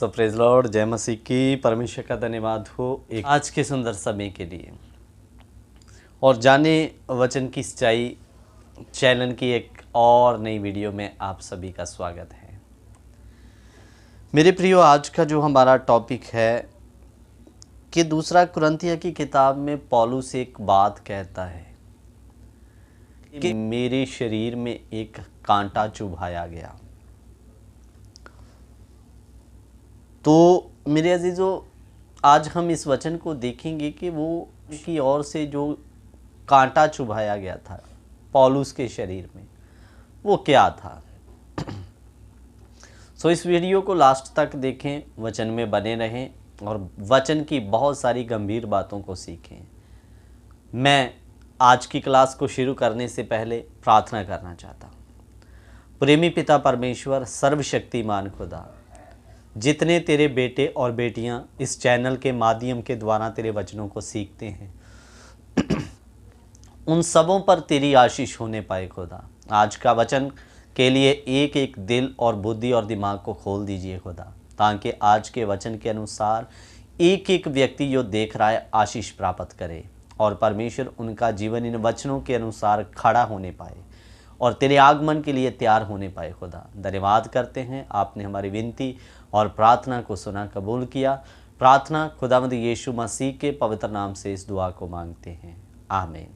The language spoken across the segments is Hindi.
सो प्रेज लॉर्ड, जय मसीह की। परमेश्वर का धन्यवाद हो एक आज के सुंदर समय के लिए। और जाने वचन की सच्चाई चैनल की एक और नई वीडियो में आप सभी का स्वागत है। मेरे प्रियो, आज का जो हमारा टॉपिक है कि दूसरा कुरिन्थियों की किताब में पौलुस एक बात कहता है कि मेरे शरीर में एक कांटा चुभाया गया। तो मेरे अजीजों, आज हम इस वचन को देखेंगे कि वो की ओर से जो कांटा चुभाया गया था पौलुस के शरीर में, वो क्या था। सो इस वीडियो को लास्ट तक देखें, वचन में बने रहें और वचन की बहुत सारी गंभीर बातों को सीखें। मैं आज की क्लास को शुरू करने से पहले प्रार्थना करना चाहता हूँ। प्रेमी पिता परमेश्वर, सर्वशक्तिमान खुदा, जितने तेरे बेटे और बेटियां इस चैनल के माध्यम के द्वारा तेरे वचनों को सीखते हैं, उन सबों पर तेरी आशीष होने पाए खुदा। आज का वचन के लिए एक एक दिल और बुद्धि और दिमाग को खोल दीजिए खुदा, ताकि आज के वचन के अनुसार एक एक व्यक्ति जो देख रहा है आशीष प्राप्त करे और परमेश्वर उनका जीवन इन वचनों के अनुसार खड़ा होने पाए और तेरे आगमन के लिए तैयार होने पाए खुदा। धन्यवाद करते हैं, आपने हमारी विनती और प्रार्थना को सुना, कबूल किया। प्रार्थना खुदावंद यीशु मसीह के पवित्र नाम से इस दुआ को मांगते हैं, आमीन।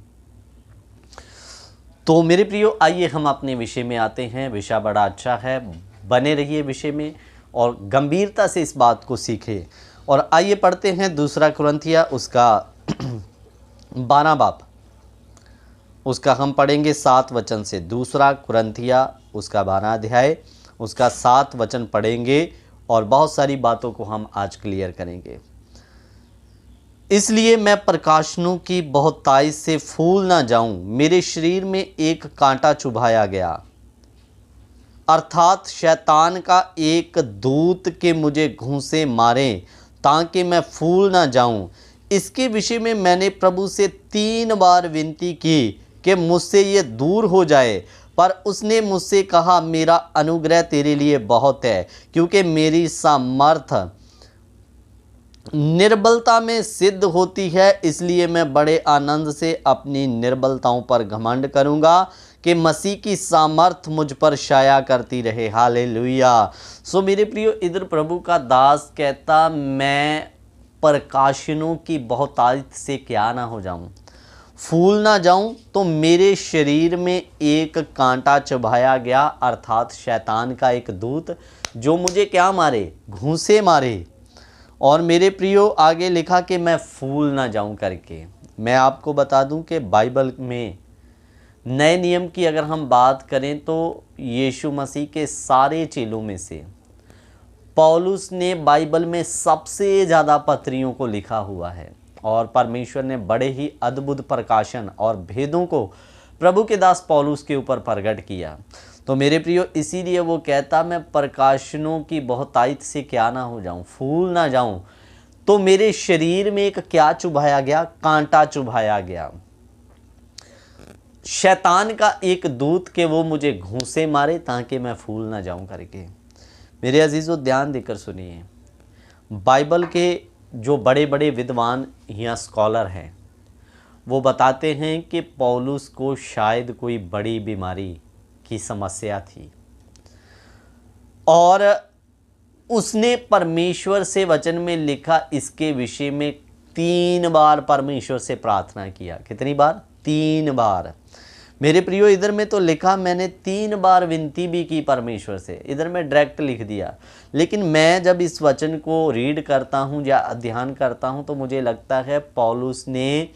तो मेरे प्रियो, आइए हम अपने विषय में आते हैं। विषय बड़ा अच्छा है, बने रहिए विषय में और गंभीरता से इस बात को सीखें। और आइए पढ़ते हैं दूसरा कुरिन्थियों उसका 12 बाब, उसका हम पढ़ेंगे 7 वचन से। दूसरा कुरिन्थियों उसका 12 अध्याय उसका 7 वचन पढ़ेंगे और बहुत सारी बातों को हम आज क्लियर करेंगे। इसलिए मैं प्रकाशनों की बहुतायत से फूल ना जाऊं, मेरे शरीर में एक कांटा चुभाया गया, अर्थात शैतान का एक दूत के मुझे घूंसे मारे ताकि मैं फूल ना जाऊं। इसके विषय में मैंने प्रभु से 3 बार विनती की कि मुझसे ये दूर हो जाए, पर उसने मुझसे कहा, मेरा अनुग्रह तेरे लिए बहुत है, क्योंकि मेरी सामर्थ निर्बलता में सिद्ध होती है। इसलिए मैं बड़े आनंद से अपनी निर्बलताओं पर घमंड करूंगा कि मसीह की सामर्थ मुझ पर छाया करती रहे। हालेलुया। सो मेरे प्रियो, इधर प्रभु का दास कहता, मैं प्रकाशनों की बहुतायत से क्या ना हो जाऊं, फूल ना जाऊं, तो मेरे शरीर में एक कांटा चुभाया गया, अर्थात शैतान का एक दूत जो मुझे क्या मारे, घूंसे मारे। और मेरे प्रियो, आगे लिखा कि मैं फूल ना जाऊं करके। मैं आपको बता दूं कि बाइबल में नए नियम की अगर हम बात करें तो यीशु मसीह के सारे चेलों में से पौलुस ने बाइबल में सबसे ज़्यादा पत्रियों को लिखा हुआ है और परमेश्वर ने बड़े ही अद्भुत प्रकाशन और भेदों को प्रभु के दास पौलुस के ऊपर प्रकट किया। तो मेरे प्रियो, इसीलिए वो कहता, मैं प्रकाशनों की बहुतायत से क्या ना हो जाऊं, फूल ना जाऊं, तो मेरे शरीर में एक क्या चुभाया गया, कांटा चुभाया गया, शैतान का एक दूत के वो मुझे घूंसे मारे ताकि मैं फूल ना जाऊं करके। मेरे अजीजों, ध्यान देकर सुनिए। बाइबल के जो बड़े बड़े विद्वान या स्कॉलर हैं, वो बताते हैं कि पौलुस को शायद कोई बड़ी बीमारी की समस्या थी और उसने परमेश्वर से वचन में लिखा, इसके विषय में 3 बार परमेश्वर से प्रार्थना किया। कितनी बार? 3 बार। मेरे प्रियो, इधर में तो लिखा मैंने 3 बार विनती भी की परमेश्वर से, इधर में डायरेक्ट लिख दिया। लेकिन मैं जब इस वचन को रीड करता हूँ या अध्ययन करता हूँ तो मुझे लगता है पौलुस ने,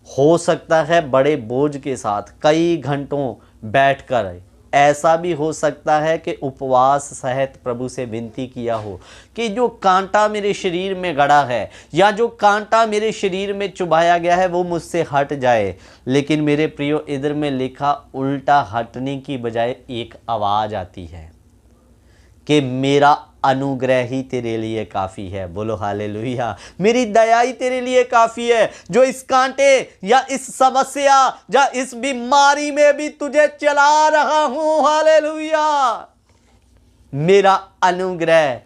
हो सकता है बड़े बोझ के साथ कई घंटों बैठकर, ऐसा भी हो सकता है कि उपवास सहित प्रभु से विनती किया हो कि जो कांटा मेरे शरीर में गड़ा है या जो कांटा मेरे शरीर में चुभाया गया है वो मुझसे हट जाए। लेकिन मेरे प्रियो, इधर में लिखा, उल्टा हटने की बजाय एक आवाज़ आती है कि मेरा अनुग्रह ही तेरे लिए काफ़ी है। बोलो हालेलुया। मेरी दया ही तेरे लिए काफ़ी है, जो इस कांटे या इस समस्या या इस बीमारी में भी तुझे चला रहा हूं। हालेलुया। मेरा अनुग्रह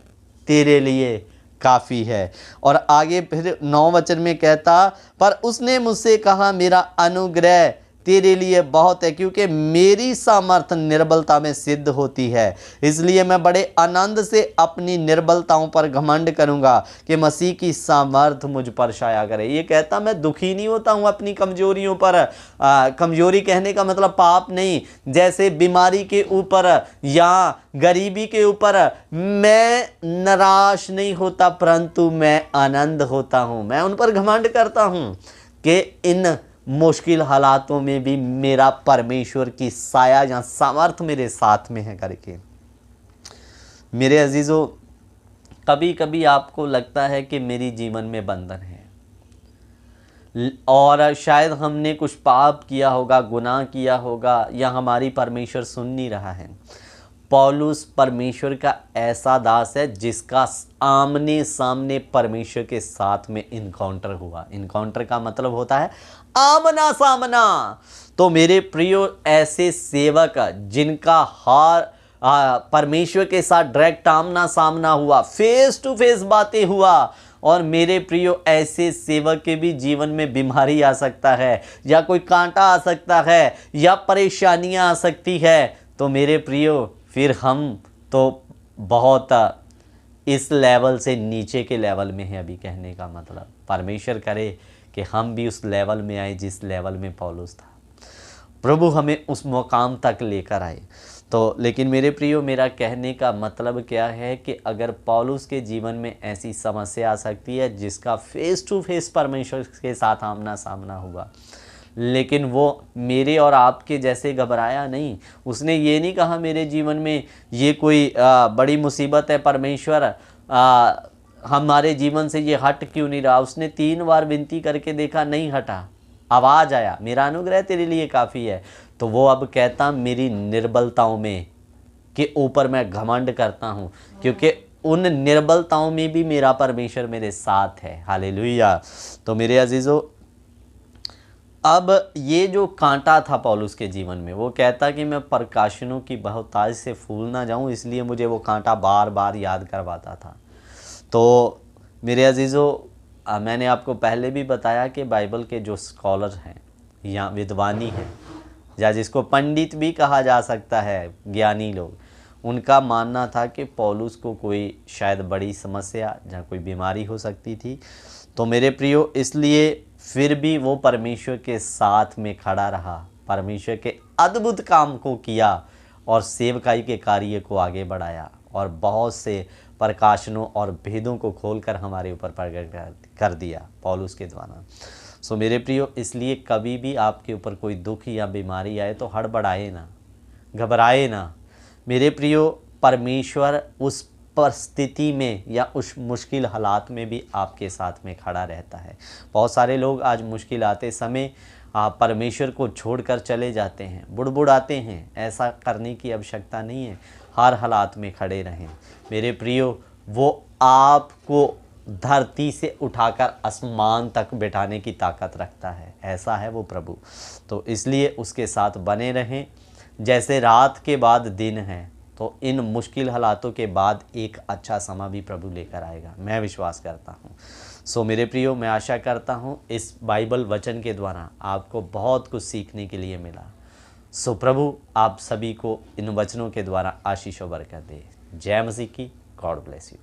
तेरे लिए काफ़ी है। और आगे फिर 9 वचन में कहता, पर उसने मुझसे कहा, मेरा अनुग्रह तेरे लिए बहुत है, क्योंकि मेरी सामर्थ निर्बलता में सिद्ध होती है। इसलिए मैं बड़े आनंद से अपनी निर्बलताओं पर घमंड करूंगा कि मसीह की सामर्थ मुझ पर छाया करे। ये कहता, मैं दुखी नहीं होता हूं अपनी कमजोरियों पर। कमजोरी कहने का मतलब पाप नहीं, जैसे बीमारी के ऊपर या गरीबी के ऊपर मैं निराश नहीं होता, परंतु मैं आनंद होता हूं। मैं उन पर घमंड करता हूं कि इन मुश्किल हालातों में भी मेरा परमेश्वर की साया या सामर्थ मेरे साथ में है करके। मेरे अजीजों, कभी कभी आपको लगता है कि मेरी जीवन में बंधन है और शायद हमने कुछ पाप किया होगा, गुनाह किया होगा, या हमारी परमेश्वर सुन नहीं रहा है। पौलुस परमेश्वर का ऐसा दास है जिसका आमने सामने परमेश्वर के साथ में इनकाउंटर हुआ। इनकाउंटर का मतलब होता है आमना सामना। तो मेरे प्रियो, ऐसे सेवक जिनका परमेश्वर के साथ डायरेक्ट आमना सामना हुआ, फेस टू फेस बातें हुआ, और मेरे प्रियो ऐसे सेवक के भी जीवन में बीमारी आ सकता है, या कोई कांटा आ सकता है, या परेशानियां आ सकती है, तो मेरे प्रियो फिर हम तो बहुत इस लेवल से नीचे के लेवल में है। अभी कहने का मतलब, परमेश्वर करे कि हम भी उस लेवल में आए जिस लेवल में पौलुस था। प्रभु हमें उस मुकाम तक लेकर आए। तो लेकिन मेरे प्रियो, मेरा कहने का मतलब क्या है कि अगर पौलुस के जीवन में ऐसी समस्या आ सकती है जिसका फेस टू फेस परमेश्वर के साथ आमना सामना हुआ, लेकिन वो मेरे और आपके जैसे घबराया नहीं। उसने ये नहीं कहा मेरे जीवन में ये कोई बड़ी मुसीबत है, परमेश्वर हमारे जीवन से ये हट क्यों नहीं रहा। उसने 3 बार विनती करके देखा, नहीं हटा। आवाज़ आया, मेरा अनुग्रह तेरे लिए काफ़ी है। तो वो अब कहता, मेरी निर्बलताओं में के ऊपर मैं घमंड करता हूँ, क्योंकि उन निर्बलताओं में भी मेरा परमेश्वर मेरे साथ है। हालेलुया। तो मेरे अजीज़ों, अब ये जो कांटा था पौलुस के जीवन में, वो कहता कि मैं प्रकाशनों की बहुतायत से फूल ना जाऊं, इसलिए मुझे वो कांटा बार बार याद करवाता था। तो मेरे अजीज़ों, मैंने आपको पहले भी बताया कि बाइबल के जो स्कॉलर हैं या विद्वानी हैं, या जिसको पंडित भी कहा जा सकता है, ज्ञानी लोग, उनका मानना था कि पौलुस को कोई शायद बड़ी समस्या या कोई बीमारी हो सकती थी। तो मेरे प्रियो, इसलिए फिर भी वो परमेश्वर के साथ में खड़ा रहा, परमेश्वर के अद्भुत काम को किया और सेवकाई के कार्य को आगे बढ़ाया, और बहुत से प्रकाशनों और भेदों को खोलकर हमारे ऊपर प्रकट कर दिया पौलुस के द्वारा। सो मेरे प्रियो, इसलिए कभी भी आपके ऊपर कोई दुख या बीमारी आए तो हड़बड़ाए ना, घबराए ना। मेरे प्रियो, परमेश्वर उस परिस्थिति में या उस मुश्किल हालात में भी आपके साथ में खड़ा रहता है। बहुत सारे लोग आज मुश्किल आते समय परमेश्वर को छोड़कर चले जाते हैं, बुड़बुड़ाते हैं। ऐसा करने की आवश्यकता नहीं है। हर हालात में खड़े रहें। मेरे प्रियो, वो आपको धरती से उठाकर आसमान तक बिठाने की ताकत रखता है। ऐसा है वो प्रभु। तो इसलिए उसके साथ बने रहें। जैसे रात के बाद दिन है, तो इन मुश्किल हालातों के बाद एक अच्छा समय भी प्रभु लेकर आएगा, मैं विश्वास करता हूँ। सो मेरे प्रियो, मैं आशा करता हूँ इस बाइबल वचन के द्वारा आपको बहुत कुछ सीखने के लिए मिला। सो प्रभु आप सभी को इन वचनों के द्वारा आशीष और बरकत दे। जय मसीह की। God bless you.